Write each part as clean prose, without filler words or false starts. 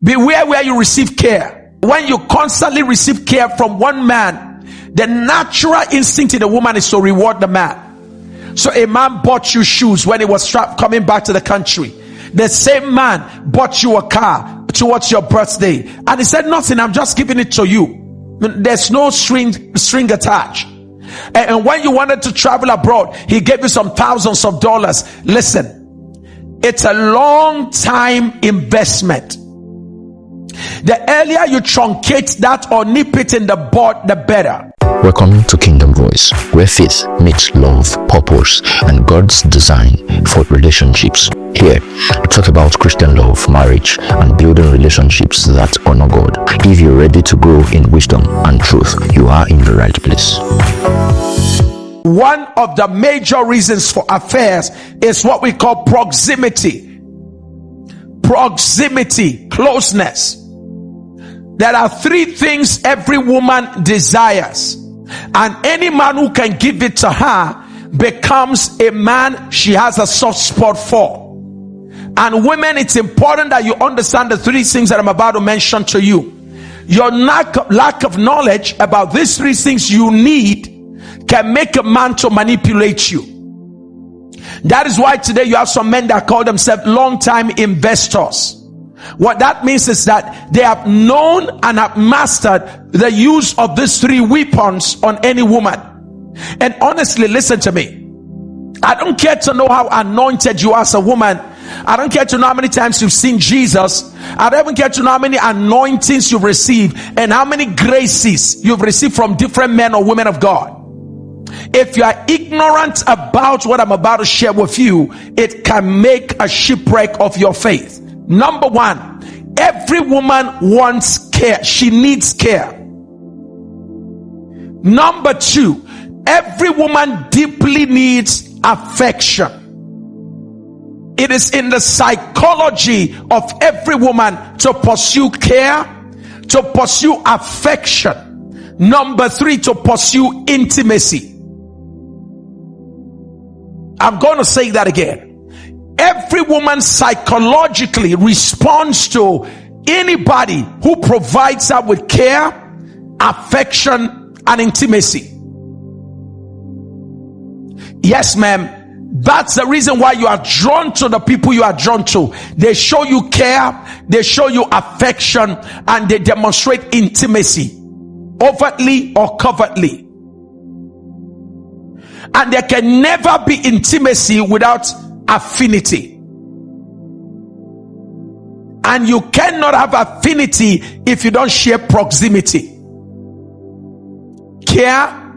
Beware where you receive care. When you constantly receive care from one man, the natural instinct in the woman is to reward the man. So a man bought you shoes when he was coming back to the country. The same man bought you a car towards your birthday, and he said, nothing, I'm just giving it to you. There's no string attached. And when you wanted to travel abroad, he gave you some thousands of dollars. Listen, it's a long time investment. The earlier you truncate that or nip it in the bud, the better. Welcome to Kingdom Voice, where faith meets love, purpose, and God's design for relationships. Here, we talk about Christian love, marriage, and building relationships that honor God. If you're ready to grow in wisdom and truth, you are in the right place. One of the major reasons for affairs is what we call proximity. Proximity, closeness. There are three things every woman desires, and any man who can give it to her becomes a man she has a soft spot for. And women, it's important that you understand the three things that I'm about to mention to you. Your lack of knowledge about these three things you need can make a man to manipulate you. That is why today you have some men that call themselves long-time investors. What that means is that they have known and have mastered the use of these three weapons on any woman. And honestly, listen to me. I don't care to know how anointed you are as a woman. I don't care to know how many times you've seen Jesus. I don't even care to know how many anointings you've received and how many graces you've received from different men or women of God. If you are ignorant about what I'm about to share with you, it can make a shipwreck of your faith. Number one, every woman wants care. She needs care. Number two, every woman deeply needs affection. It is in the psychology of every woman to pursue care, to pursue affection. Number three, to pursue intimacy. I'm going to say that again. Every woman psychologically responds to anybody who provides her with care, affection, and intimacy. Yes, ma'am. That's the reason why you are drawn to the people you are drawn to. They show you care, they show you affection, and they demonstrate intimacy, overtly or covertly. And there can never be intimacy without affinity. And you cannot have affinity if you don't share proximity. Care,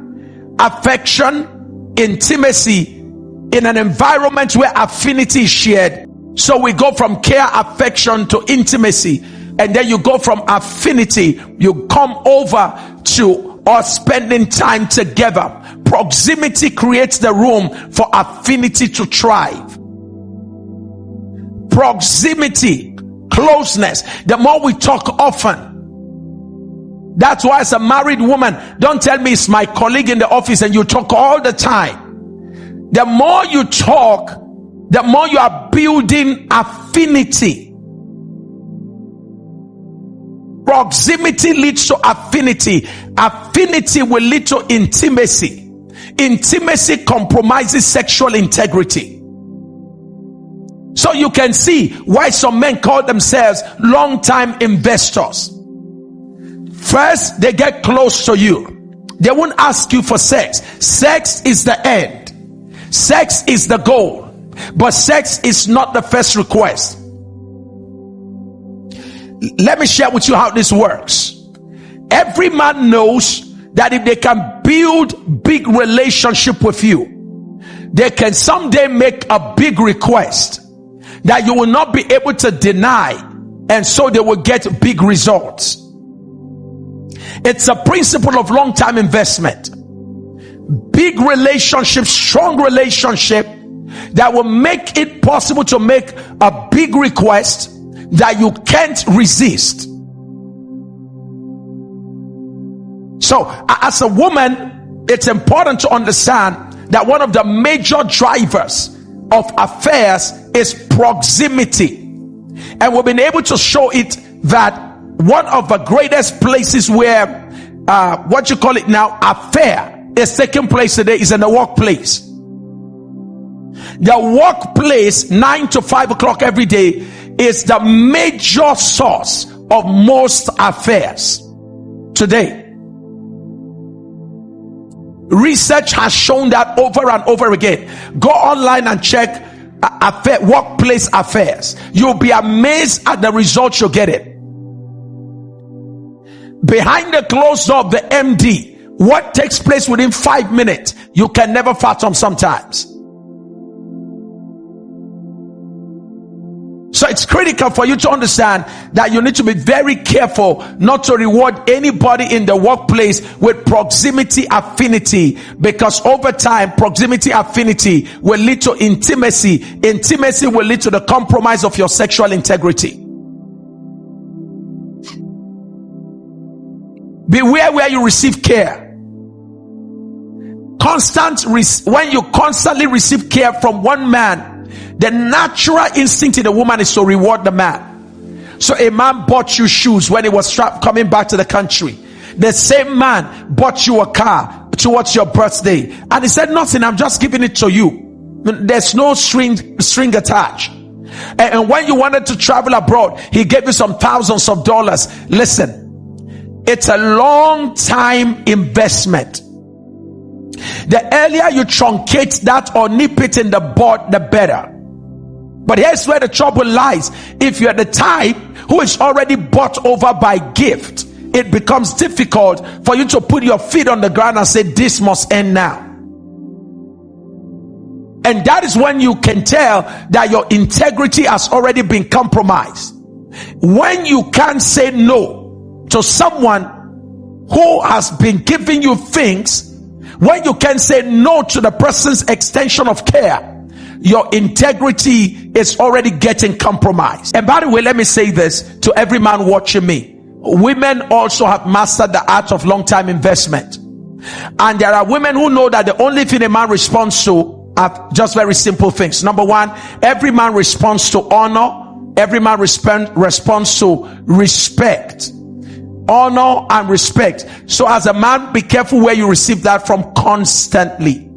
affection, intimacy in an environment where affinity is shared. So we go from care, affection to intimacy, and then you go from affinity, you come over to us spending time together. Proximity creates the room for affinity to thrive. Proximity, closeness. The more we talk often. That's why as a married woman, don't tell me it's my colleague in the office and you talk all the time. The more you talk, the more you are building affinity. Proximity leads to affinity. Affinity will lead to intimacy. Intimacy compromises sexual integrity. So you can see why some men call themselves long-time investors. First, they get close to you. They won't ask you for sex. Sex is the end. Sex is the goal. But sex is not the first request. Let me share with you how this works. Every man knows that if they can build big relationship with you, they can someday make a big request that you will not be able to deny, and so they will get big results. It's a principle of long-time investment. Big relationship, strong relationship that will make it possible to make a big request that you can't resist. So as a woman, it's important to understand that one of the major drivers of affairs is proximity, and we've been able to show it that one of the greatest places where affair is taking place today is in the workplace. The workplace, 9 to 5 o'clock every day, is the major source of most affairs today. Research has shown that over and over again. Go online and check workplace affairs. You'll be amazed at the results you're getting. Behind the closed door of the MD, what takes place within 5 minutes, you can never fathom sometimes. So it's critical for you to understand that you need to be very careful not to reward anybody in the workplace with proximity affinity, because over time, proximity affinity will lead to intimacy. Intimacy will lead to the compromise of your sexual integrity. Beware where you receive care. When you constantly receive care from one man, the natural instinct in a woman is to reward the man. So a man bought you shoes when he was coming back to the country. The same man bought you a car towards your birthday, and he said, nothing, I'm just giving it to you. There's no string attached. And when you wanted to travel abroad, he gave you some thousands of dollars. Listen, it's a long time investment. The earlier you truncate that or nip it in the bud, the better. But here's where the trouble lies. If you're the type who is already bought over by gift, it becomes difficult for you to put your feet on the ground and say, this must end now. And that is when you can tell that your integrity has already been compromised. When you can't say no to someone who has been giving you things, when you can say no to the person's extension of care, your integrity is already getting compromised. And by the way, let me say this to every man watching me. Women also have mastered the art of long-time investment. And there are women who know that the only thing a man responds to are just very simple things. Number one, every man responds to honor. Every man responds to respect. Honor and respect. So as a man, be careful where you receive that from constantly.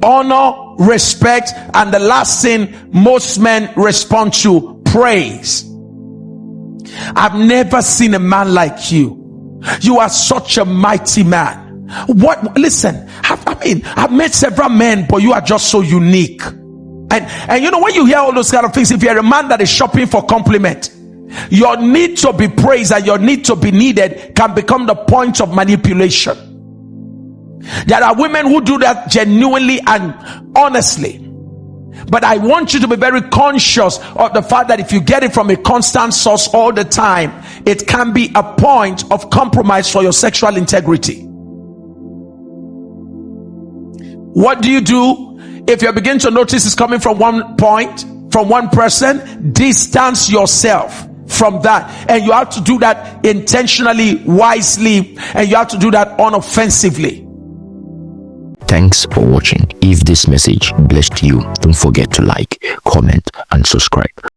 Honor, respect, and the last thing most men respond to, praise. I've never seen a man like you. You are such a mighty man. What? Listen, I've met several men, but you are just so unique. And you know, when you hear all those kind of things, if you're a man that is shopping for compliment, your need to be praised and your need to be needed can become the point of manipulation. There are women who do that genuinely and honestly. But I want you to be very conscious of the fact that if you get it from a constant source all the time, it can be a point of compromise for your sexual integrity. What do you do if you begin to notice it's coming from one point, from one person? Distance yourself from that, and you have to do that intentionally, wisely, and you have to do that unoffensively. Thanks for watching. If this message blessed you, don't forget to like, comment, and subscribe.